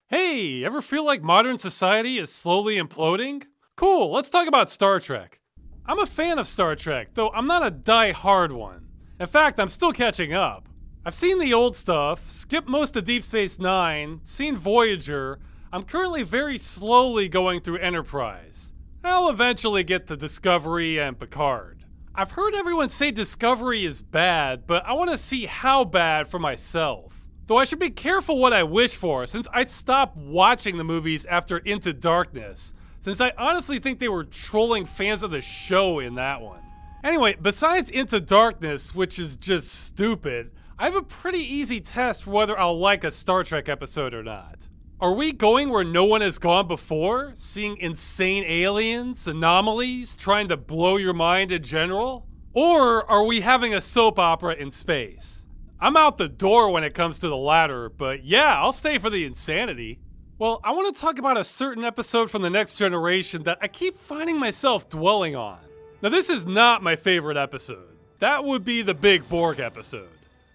Hey, ever feel like modern society is slowly imploding? Cool, let's talk about Star Trek. I'm a fan of Star Trek, though I'm not a die-hard one. In fact, I'm still catching up. I've seen the old stuff, skipped most of Deep Space Nine, seen Voyager. I'm currently very slowly going through Enterprise. I'll eventually get to Discovery and Picard. I've heard everyone say Discovery is bad, but I want to see how bad for myself. Though I should be careful what I wish for, since I stopped watching the movies after Into Darkness, since I honestly think they were trolling fans of the show in that one. Anyway, besides Into Darkness, which is just stupid, I have a pretty easy test for whether I'll like a Star Trek episode or not. Are we going where no one has gone before? Seeing insane aliens, anomalies, trying to blow your mind in general? Or are we having a soap opera in space? I'm out the door when it comes to the latter, but yeah, I'll stay for the insanity. Well, I want to talk about a certain episode from The Next Generation that I keep finding myself dwelling on. Now, this is not my favorite episode. That would be the Big Borg episode,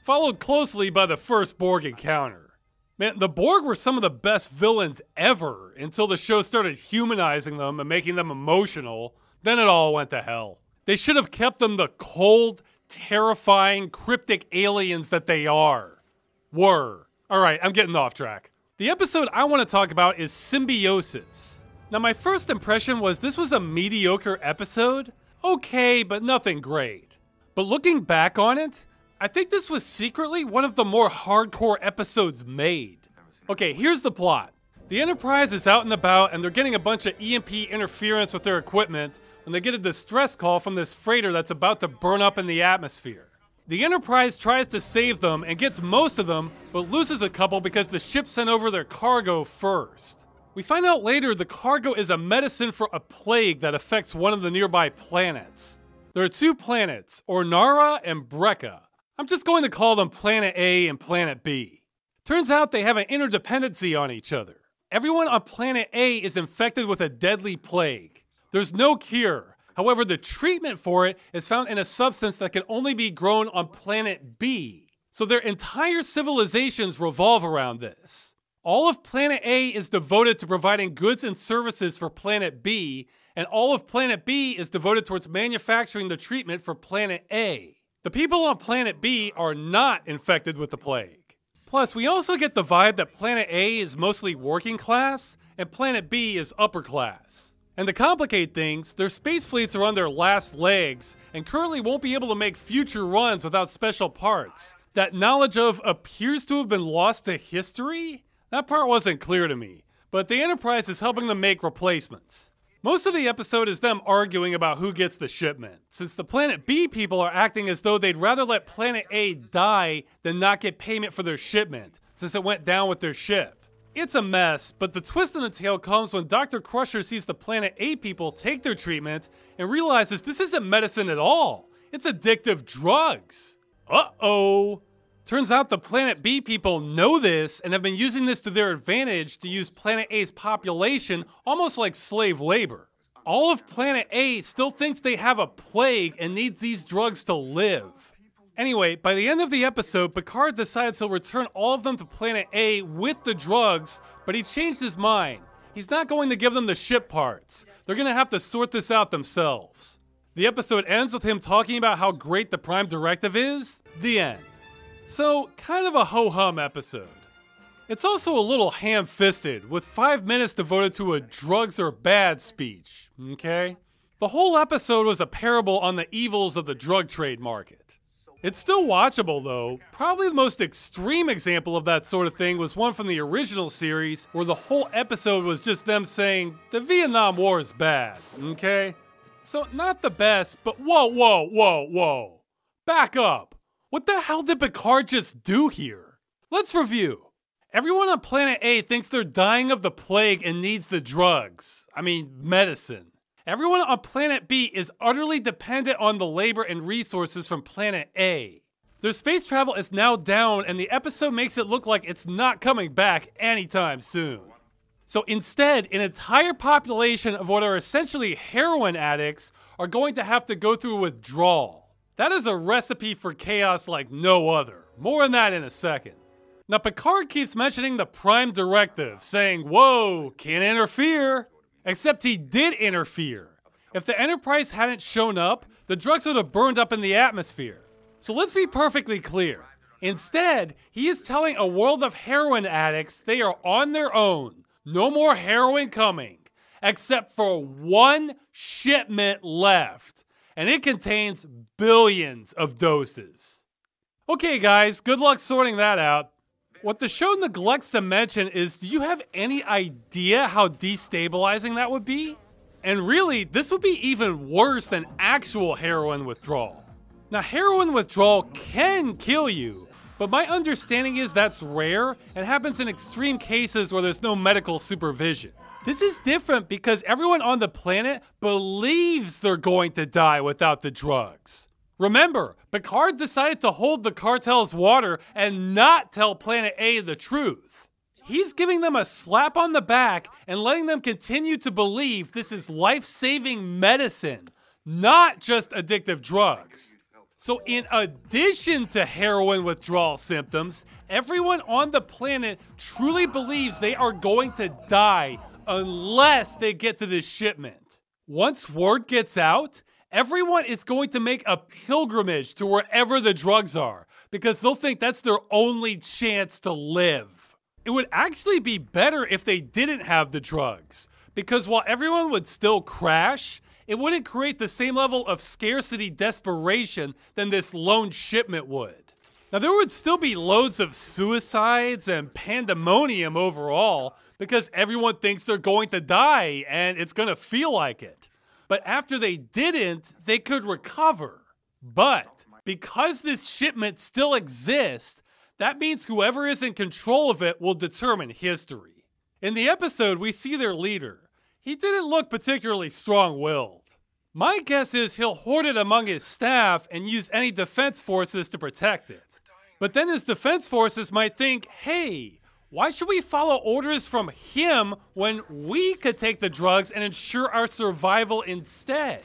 followed closely by the first Borg encounter. Man, the Borg were some of the best villains ever until the show started humanizing them and making them emotional. Then it all went to hell. They should have kept them the cold, terrifying, cryptic aliens that they were. Alright, I'm getting off track. The episode I want to talk about is Symbiosis. Now, my first impression was this was a mediocre episode. Okay, but nothing great. But looking back on it, I think this was secretly one of the more hardcore episodes made. Okay, here's the plot. The Enterprise is out and about and they're getting a bunch of EMP interference with their equipment when they get a distress call from this freighter that's about to burn up in the atmosphere. The Enterprise tries to save them and gets most of them, but loses a couple because the ship sent over their cargo first. We find out later the cargo is a medicine for a plague that affects one of the nearby planets. There are two planets, Ornara and Brekka. I'm just going to call them Planet A and Planet B. Turns out they have an interdependency on each other. Everyone on Planet A is infected with a deadly plague. There's no cure. However, the treatment for it is found in a substance that can only be grown on Planet B. So their entire civilizations revolve around this. All of Planet A is devoted to providing goods and services for Planet B, and all of Planet B is devoted towards manufacturing the treatment for Planet A. The people on Planet B are not infected with the plague. Plus, we also get the vibe that Planet A is mostly working class, and Planet B is upper class. And to complicate things, their space fleets are on their last legs and currently won't be able to make future runs without special parts. That knowledge of appears to have been lost to history? That part wasn't clear to me, but the Enterprise is helping them make replacements. Most of the episode is them arguing about who gets the shipment, since the Planet B people are acting as though they'd rather let Planet A die than not get payment for their shipment, since it went down with their ship. It's a mess, but the twist in the tale comes when Dr. Crusher sees the Planet A people take their treatment and realizes this isn't medicine at all. It's addictive drugs. Uh-oh. Turns out the Planet B people know this and have been using this to their advantage to use Planet A's population almost like slave labor. All of Planet A still thinks they have a plague and needs these drugs to live. Anyway, by the end of the episode, Picard decides he'll return all of them to Planet A with the drugs, but he changed his mind. He's not going to give them the ship parts. They're going to have to sort this out themselves. The episode ends with him talking about how great the Prime Directive is. The end. So, kind of a ho-hum episode. It's also a little ham-fisted, with 5 minutes devoted to a drugs are bad speech, okay? The whole episode was a parable on the evils of the drug trade market. It's still watchable though. Probably the most extreme example of that sort of thing was one from the original series, where the whole episode was just them saying, the Vietnam War is bad, okay? So, not the best, but whoa. Back up. What the hell did Picard just do here? Let's review. Everyone on Planet A thinks they're dying of the plague and needs the drugs. I mean, medicine. Everyone on Planet B is utterly dependent on the labor and resources from Planet A. Their space travel is now down and the episode makes it look like it's not coming back anytime soon. So instead, an entire population of what are essentially heroin addicts are going to have to go through withdrawal. That is a recipe for chaos like no other. More on that in a second. Now, Picard keeps mentioning the Prime Directive, saying, whoa, can't interfere. Except he did interfere. If the Enterprise hadn't shown up, the drugs would have burned up in the atmosphere. So let's be perfectly clear. Instead, he is telling a world of heroin addicts they are on their own. No more heroin coming. Except for one shipment left. And it contains billions of doses. Okay guys, good luck sorting that out. What the show neglects to mention is, do you have any idea how destabilizing that would be? And really, this would be even worse than actual heroin withdrawal. Now, heroin withdrawal can kill you, but my understanding is that's rare and happens in extreme cases where there's no medical supervision. This is different because everyone on the planet believes they're going to die without the drugs. Remember, Picard decided to hold the cartel's water and not tell Planet A the truth. He's giving them a slap on the back and letting them continue to believe this is life-saving medicine, not just addictive drugs. So in addition to heroin withdrawal symptoms, everyone on the planet truly believes they are going to die unless they get to this shipment. Once word gets out, everyone is going to make a pilgrimage to wherever the drugs are because they'll think that's their only chance to live. It would actually be better if they didn't have the drugs because while everyone would still crash, it wouldn't create the same level of scarcity desperation than this lone shipment would. Now there would still be loads of suicides and pandemonium overall because everyone thinks they're going to die and it's going to feel like it. But after they didn't, they could recover. But because this shipment still exists, that means whoever is in control of it will determine history. In the episode, we see their leader. He didn't look particularly strong-willed. My guess is he'll hoard it among his staff and use any defense forces to protect it. But then his defense forces might think, hey, why should we follow orders from him when we could take the drugs and ensure our survival instead?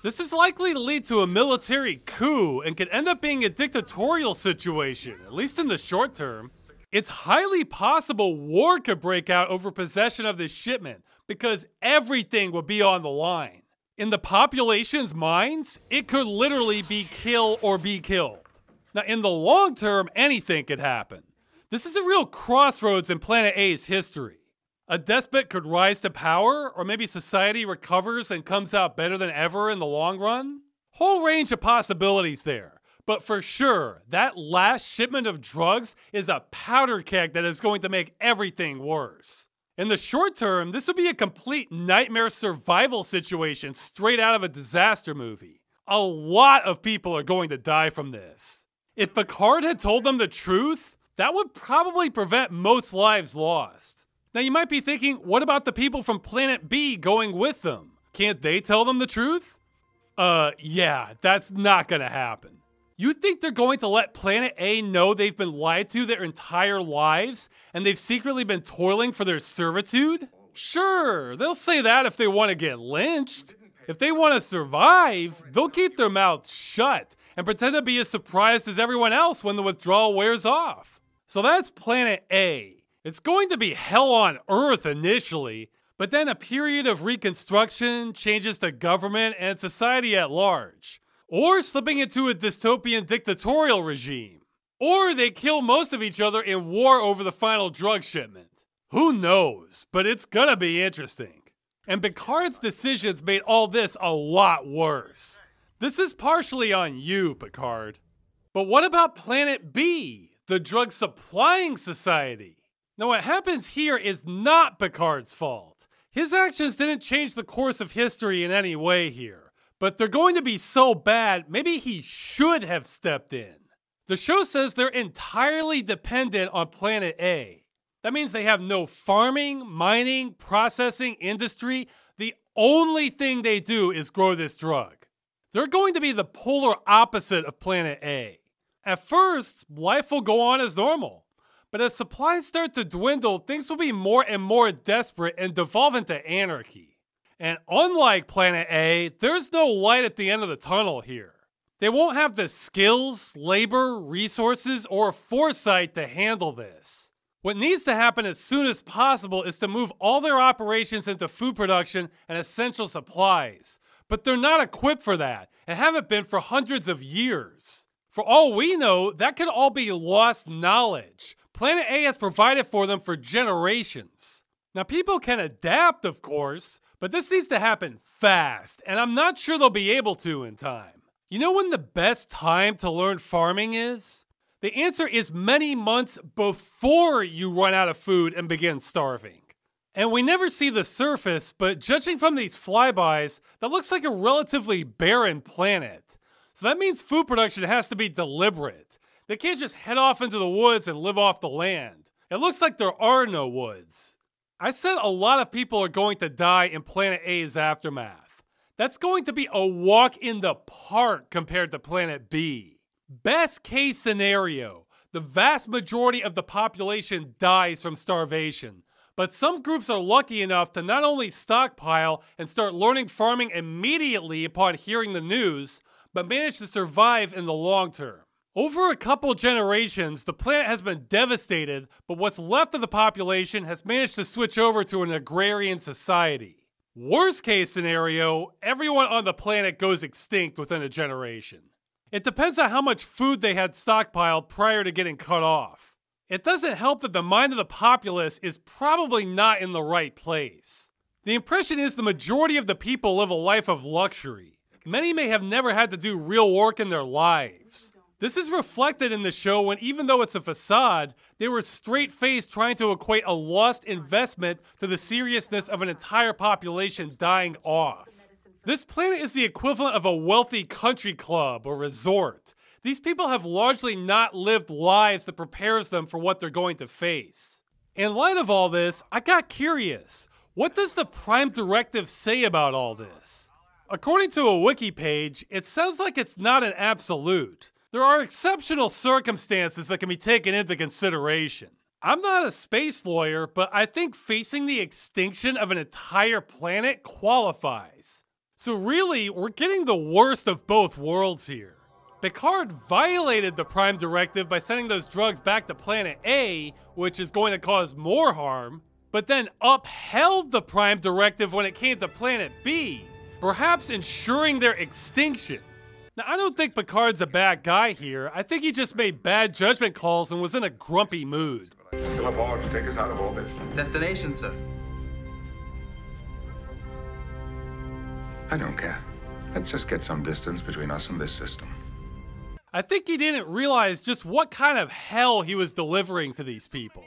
This is likely to lead to a military coup and could end up being a dictatorial situation, at least in the short term. It's highly possible war could break out over possession of this shipment because everything would be on the line. In the population's minds, it could literally be kill or be killed. Now, in the long term, anything could happen. This is a real crossroads in Planet A's history. A despot could rise to power, or maybe society recovers and comes out better than ever in the long run. Whole range of possibilities there. But for sure, that last shipment of drugs is a powder keg that is going to make everything worse. In the short term, this would be a complete nightmare survival situation straight out of a disaster movie. A lot of people are going to die from this. If Picard had told them the truth, that would probably prevent most lives lost. Now you might be thinking, what about the people from Planet B going with them? Can't they tell them the truth? Yeah, that's not gonna happen. You think they're going to let Planet A know they've been lied to their entire lives and they've secretly been toiling for their servitude? Sure, they'll say that if they want to get lynched. If they want to survive, they'll keep their mouths shut and pretend to be as surprised as everyone else when the withdrawal wears off. So that's Planet A. It's going to be hell on Earth initially, but then a period of reconstruction, changes to government and society at large. Or slipping into a dystopian dictatorial regime. Or they kill most of each other in war over the final drug shipment. Who knows, but it's gonna be interesting. And Picard's decisions made all this a lot worse. This is partially on you, Picard. But what about Planet B? The drug supplying society. Now what happens here is not Picard's fault. His actions didn't change the course of history in any way here, but they're going to be so bad, maybe he should have stepped in. The show says they're entirely dependent on Planet A. That means they have no farming, mining, processing, industry. The only thing they do is grow this drug. They're going to be the polar opposite of Planet A. At first, life will go on as normal. But as supplies start to dwindle, things will be more and more desperate and devolve into anarchy. And unlike Planet A, there's no light at the end of the tunnel here. They won't have the skills, labor, resources, or foresight to handle this. What needs to happen as soon as possible is to move all their operations into food production and essential supplies. But they're not equipped for that, and haven't been for hundreds of years. For all we know, that could all be lost knowledge. Planet A has provided for them for generations. Now, people can adapt, of course, but this needs to happen fast, and I'm not sure they'll be able to in time. You know when the best time to learn farming is? The answer is many months before you run out of food and begin starving. And we never see the surface, but judging from these flybys, that looks like a relatively barren planet. So that means food production has to be deliberate. They can't just head off into the woods and live off the land. It looks like there are no woods. I said a lot of people are going to die in Planet A's aftermath. That's going to be a walk in the park compared to Planet B. Best case scenario, the vast majority of the population dies from starvation. But some groups are lucky enough to not only stockpile and start learning farming immediately upon hearing the news, but manage to survive in the long term. Over a couple generations, the planet has been devastated, but what's left of the population has managed to switch over to an agrarian society. Worst case scenario, everyone on the planet goes extinct within a generation. It depends on how much food they had stockpiled prior to getting cut off. It doesn't help that the mind of the populace is probably not in the right place. The impression is the majority of the people live a life of luxury. Many may have never had to do real work in their lives. This is reflected in the show when, even though it's a facade, they were straight-faced trying to equate a lost investment to the seriousness of an entire population dying off. This planet is the equivalent of a wealthy country club or resort. These people have largely not lived lives that prepares them for what they're going to face. In light of all this, I got curious. What does the Prime Directive say about all this? According to a wiki page, it sounds like it's not an absolute. There are exceptional circumstances that can be taken into consideration. I'm not a space lawyer, but I think facing the extinction of an entire planet qualifies. So really, we're getting the worst of both worlds here. Picard violated the Prime Directive by sending those drugs back to Planet A, which is going to cause more harm, but then upheld the Prime Directive when it came to Planet B, perhaps ensuring their extinction. Now, I don't think Picard's a bad guy here. I think he just made bad judgment calls and was in a grumpy mood. Still aboard to take us out of orbit. Destination, sir. I don't care. Let's just get some distance between us and this system. I think he didn't realize just what kind of hell he was delivering to these people.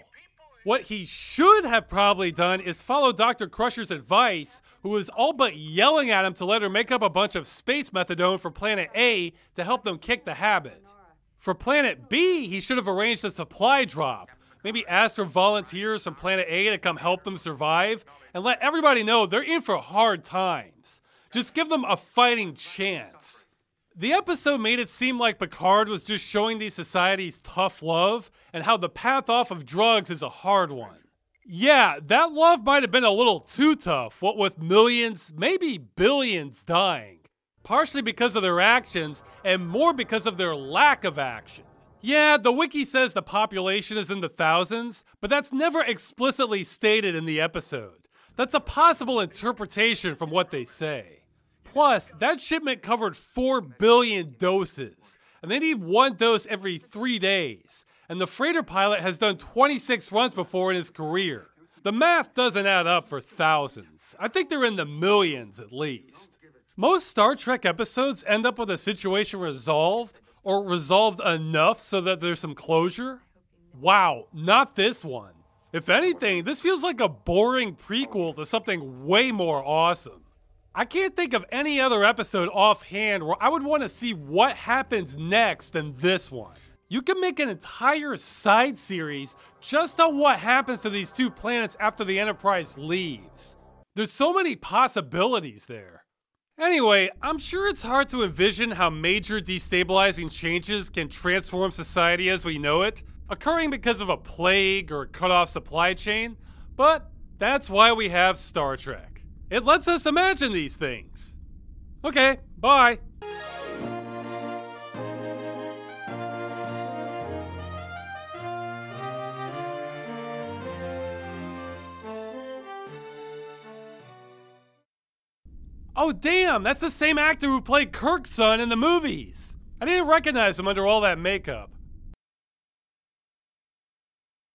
What he should have probably done is follow Dr. Crusher's advice, who was all but yelling at him to let her make up a bunch of space methadone for Planet A to help them kick the habit. For Planet B, he should have arranged a supply drop. Maybe ask for volunteers from Planet A to come help them survive, and let everybody know they're in for hard times. Just give them a fighting chance. The episode made it seem like Picard was just showing these societies tough love and how the path off of drugs is a hard one. Yeah, that love might have been a little too tough, what with millions, maybe billions dying. Partially because of their actions and more because of their lack of action. Yeah, the wiki says the population is in the thousands, but that's never explicitly stated in the episode. That's a possible interpretation from what they say. Plus, that shipment covered 4 billion doses, and they need one dose every 3 days, and the freighter pilot has done 26 runs before in his career. The math doesn't add up for thousands. I think they're in the millions at least. Most Star Trek episodes end up with a situation resolved, or resolved enough so that there's some closure. Wow, not this one. If anything, this feels like a boring prequel to something way more awesome. I can't think of any other episode offhand where I would want to see what happens next than this one. You can make an entire side series just on what happens to these two planets after the Enterprise leaves. There's so many possibilities there. Anyway, I'm sure it's hard to envision how major destabilizing changes can transform society as we know it, occurring because of a plague or cut-off supply chain, but that's why we have Star Trek. It lets us imagine these things. Okay, bye. Oh damn, that's the same actor who played Kirk's son in the movies. I didn't recognize him under all that makeup.